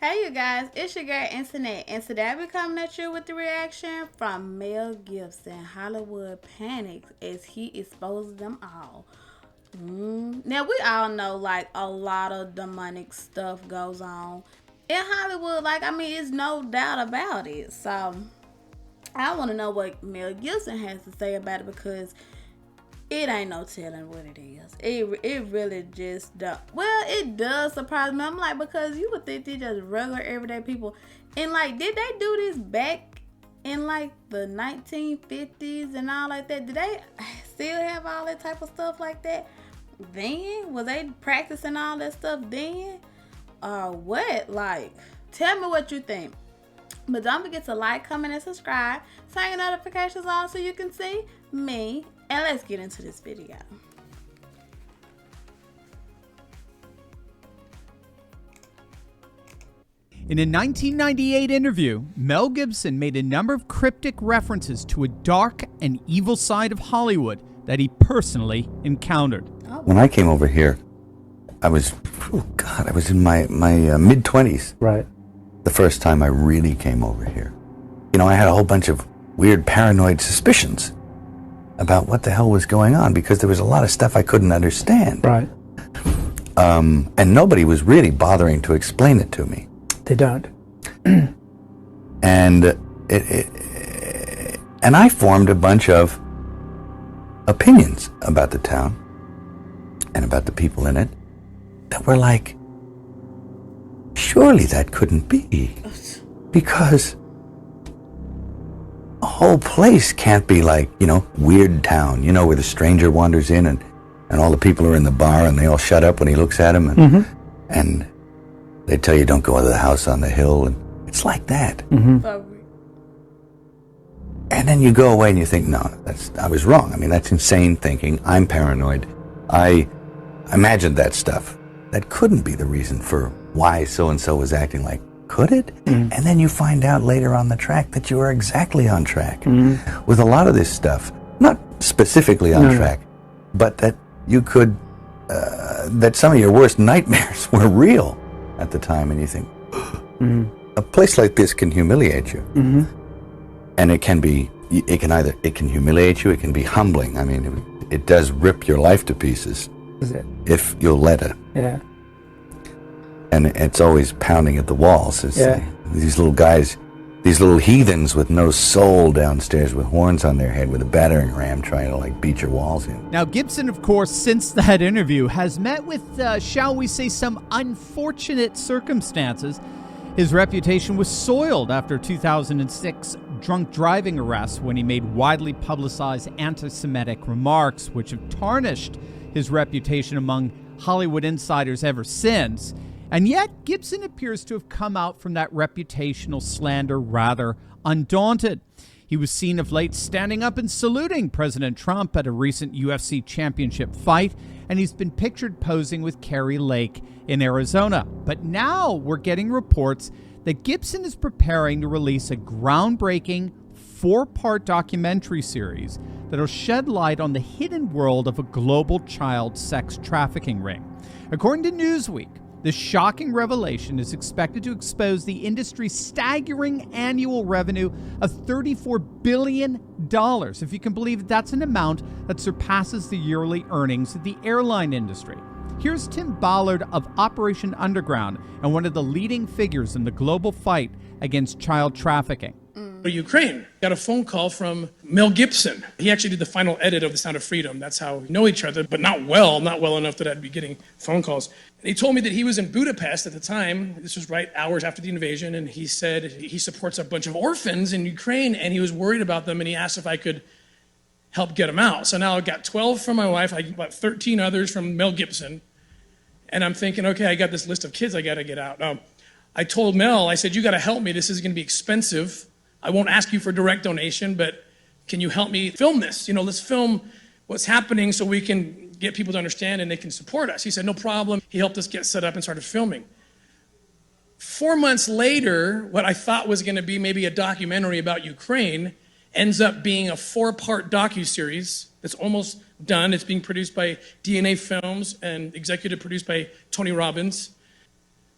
Hey you guys, it's your girl Internet, and today I'll be coming at you with the reaction from Mel Gibson, Hollywood Panics, as he exposes them all. Now we all know like a lot of demonic stuff goes on in Hollywood. It's no doubt about it. So I want to know what Mel Gibson has to say about it because it ain't no telling what it is. It really just does. Well, it does surprise me. I'm like, because you would think they're just regular everyday people. And like, did they do this back in like the 1950s and all like that? Did they still have all that type of stuff like that then? Was they practicing all that stuff then? Or what? Like, tell me what you think. But don't forget to like, comment, and subscribe. Turn your notifications on so you can see me. And let's get into this video. In a 1998 interview, Mel Gibson made a number of cryptic references to a dark and evil side of Hollywood that he personally encountered. When I came over here, I was in my mid-20s. Right. The first time I really came over here. You know, I had a whole bunch of weird paranoid suspicions about what the hell was going on because there was a lot of stuff I couldn't understand. Right. And nobody was really bothering to explain it to me. They don't. And and I formed a bunch of opinions about the town and about the people in it that were like, surely that couldn't be, because a whole place can't be like, you know, Weird Town, you know, where the stranger wanders in and all the people are in the bar and they all shut up when he looks at them and they tell you don't go into the house on the hill, and it's like that. And then you go away and you think, no, I was wrong. I mean, that's insane thinking. I'm paranoid. I imagined that stuff. That couldn't be the reason for why so-and-so was acting like. Could it? And then you find out later on the track that you are exactly on track with a lot of this stuff. Not specifically on track, but that you could, that some of your worst nightmares were real at the time. And you think, a place like this can humiliate you. And it can humiliate you, it can be humbling. I mean, it does rip your life to pieces. Is it? If you'll let it. Yeah. And it's always pounding at the walls. These little guys, these little heathens with no soul downstairs with horns on their head with a battering ram trying to like beat your walls in. Now, Gibson, of course, since that interview, has met with, shall we say, some unfortunate circumstances. His reputation was soiled after 2006 drunk driving arrest when he made widely publicized anti-Semitic remarks, which have tarnished his reputation among Hollywood insiders ever since. And yet, Gibson appears to have come out from that reputational slander rather undaunted. He was seen of late standing up and saluting President Trump at a recent UFC championship fight, and he's been pictured posing with Carrie Lake in Arizona. But now we're getting reports that Gibson is preparing to release a groundbreaking 4-part documentary series that'll shed light on the hidden world of a global child sex trafficking ring. According to Newsweek, this shocking revelation is expected to expose the industry's staggering annual revenue of $34 billion. If you can believe it, that's an amount that surpasses the yearly earnings of the airline industry. Here's Tim Ballard of Operation Underground and one of the leading figures in the global fight against child trafficking. Ukraine. Got a phone call from Mel Gibson. He actually did the final edit of The Sound of Freedom. That's how we know each other, but not well enough that I'd be getting phone calls. And he told me that he was in Budapest at the time. This was right hours after the invasion, and he said he supports a bunch of orphans in Ukraine, and he was worried about them, and he asked if I could help get them out. So now I've got 12 from my wife, I got 13 others from Mel Gibson, and I'm thinking, okay, I got this list of kids I got to get out. I told Mel, I said, you got to help me. This is going to be expensive. I won't ask you for direct donation, but can you help me film this? You know, let's film what's happening so we can get people to understand and they can support us. He said, no problem. He helped us get set up and started filming. 4 months later, what I thought was going to be maybe a documentary about Ukraine ends up being a 4-part docuseries that's almost done. It's being produced by DNA Films and executive produced by Tony Robbins.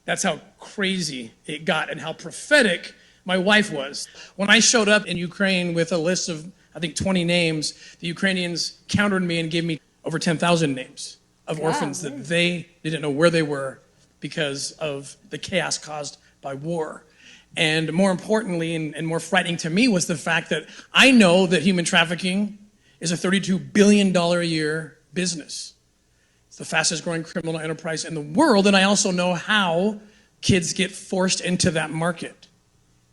That's how crazy it got and how prophetic my wife was. When I showed up in Ukraine with a list of, I think, 20 names, the Ukrainians countered me and gave me over 10,000 names of orphans that they didn't know where they were because of the chaos caused by war. And more importantly, and more frightening to me, was the fact that I know that human trafficking is a $32 billion a year business. It's the fastest growing criminal enterprise in the world, and I also know how kids get forced into that market.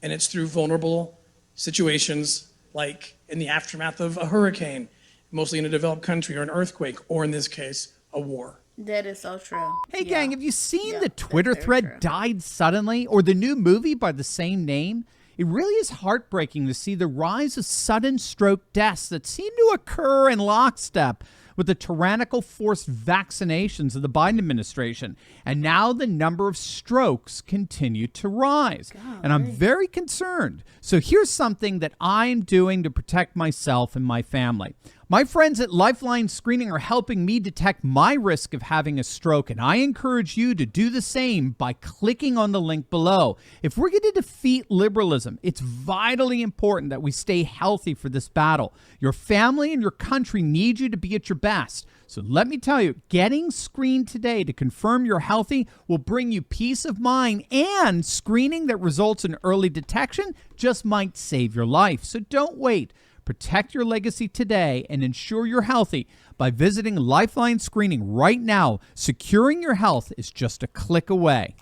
And it's through vulnerable situations like in the aftermath of a hurricane, mostly in a developed country, or an earthquake, or in this case, a war. That is so true. Hey, gang, have you seen the Twitter thread "Died Suddenly" or the new movie by the same name? It really is heartbreaking to see the rise of sudden stroke deaths that seem to occur in lockstep with the tyrannical forced vaccinations of the Biden administration. And now the number of strokes continue to rise. And I'm very concerned. So here's something that I'm doing to protect myself and my family. My friends at Lifeline Screening are helping me detect my risk of having a stroke, and I encourage you to do the same by clicking on the link below. If we're going to defeat liberalism, it's vitally important that we stay healthy for this battle. Your family and your country need you to be at your best. So let me tell you, getting screened today to confirm you're healthy will bring you peace of mind, and screening that results in early detection just might save your life. So don't wait. Protect your legacy today and ensure you're healthy by visiting Lifeline Screening right now. Securing your health is just a click away.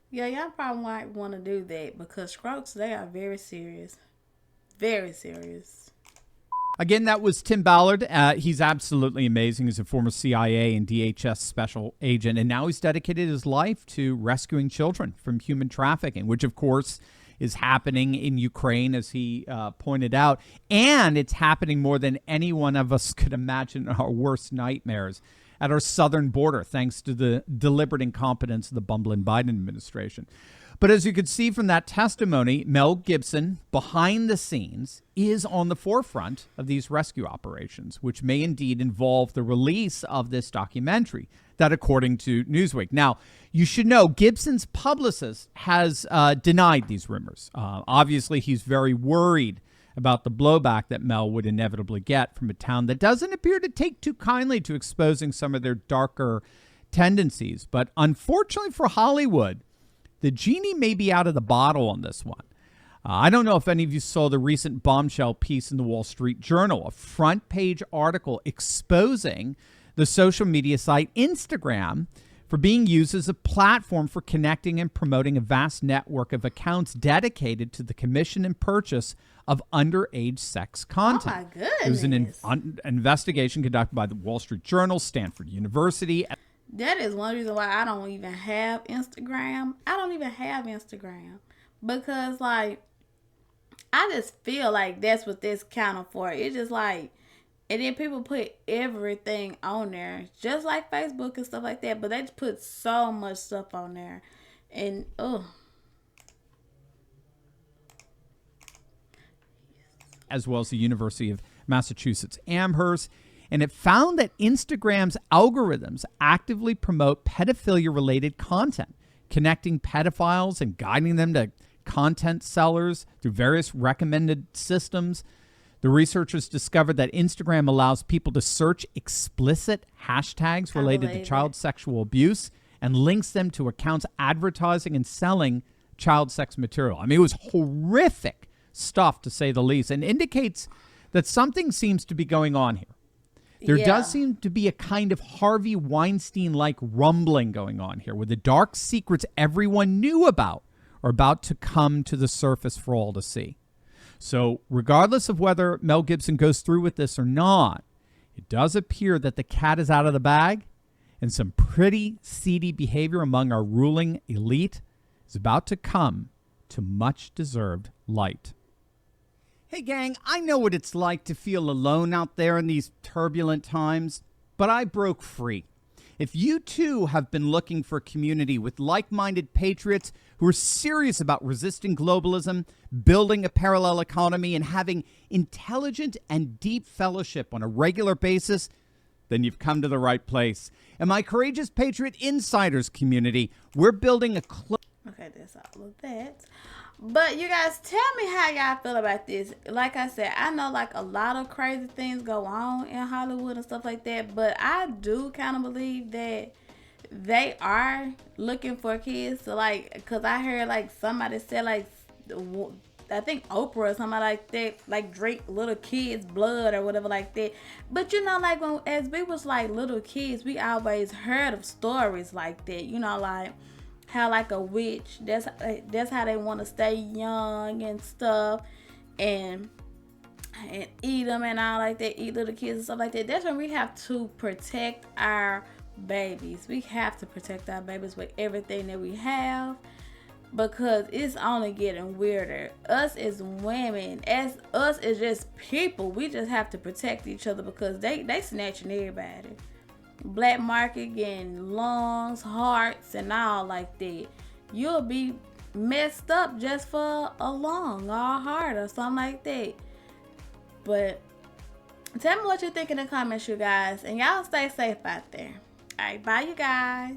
Yeah, y'all probably might want to do that because strokes, they are very serious. Very serious. Again, that was Tim Ballard. He's absolutely amazing. He's a former CIA and DHS special agent, and now he's dedicated his life to rescuing children from human trafficking, which, of course, is happening in Ukraine, as he pointed out, and it's happening more than any one of us could imagine in our worst nightmares at our southern border, thanks to the deliberate incompetence of the bumbling Biden administration. But as you could see from that testimony, Mel Gibson, behind the scenes, is on the forefront of these rescue operations, which may indeed involve the release of this documentary, that according to Newsweek. Now, you should know Gibson's publicist has denied these rumors. Obviously, he's very worried about the blowback that Mel would inevitably get from a town that doesn't appear to take too kindly to exposing some of their darker tendencies. But unfortunately for Hollywood, the genie may be out of the bottle on this one. I don't know if any of you saw the recent bombshell piece in the Wall Street Journal, a front page article exposing the social media site Instagram for being used as a platform for connecting and promoting a vast network of accounts dedicated to the commission and purchase of underage sex content. Oh, my goodness. It was an investigation conducted by the Wall Street Journal, Stanford University. That is one reason why I don't even have Instagram. I don't even have Instagram because, like, I just feel like that's what this counted for. It's just like, and then people put everything on there, just like Facebook and stuff like that. But they just put so much stuff on there, and as well as the University of Massachusetts Amherst. And it found that Instagram's algorithms actively promote pedophilia-related content, connecting pedophiles and guiding them to content sellers through various recommended systems. The researchers discovered that Instagram allows people to search explicit hashtags related to child sexual abuse and links them to accounts advertising and selling child sex material. I mean, it was horrific stuff, to say the least, and indicates that something seems to be going on here. There does seem to be a kind of Harvey Weinstein-like rumbling going on here, where the dark secrets everyone knew about are about to come to the surface for all to see. So regardless of whether Mel Gibson goes through with this or not, it does appear that the cat is out of the bag, and some pretty seedy behavior among our ruling elite is about to come to much-deserved light. Hey, gang, I know what it's like to feel alone out there in these turbulent times, but I broke free. If you, too, have been looking for a community with like-minded patriots who are serious about resisting globalism, building a parallel economy, and having intelligent and deep fellowship on a regular basis, then you've come to the right place. In my Courageous Patriot Insiders community, we're building a Okay, that's all of that. But you guys, tell me how y'all feel about this. Like I said, I know like a lot of crazy things go on in Hollywood and stuff like that, but I do kind of believe that they are looking for kids. So like, because I heard like somebody said like, I think Oprah or somebody like that, like drink little kids' blood or whatever like that. But you know, like when as we was like little kids, we always heard of stories like that. You know, like how like a witch, that's how they want to stay young and stuff, and eat them and all like that, eat little kids and stuff like that. That's when we have to protect our babies. We have to protect our babies with everything that we have, because it's only getting weirder. Us as women, as us as just people, we just have to protect each other, because they snatching everybody. Black market getting lungs, hearts, and all like that. You'll be messed up just for a lung or a heart or something like that. But tell me what you think in the comments, you guys, and y'all stay safe out there. All right, bye, you guys.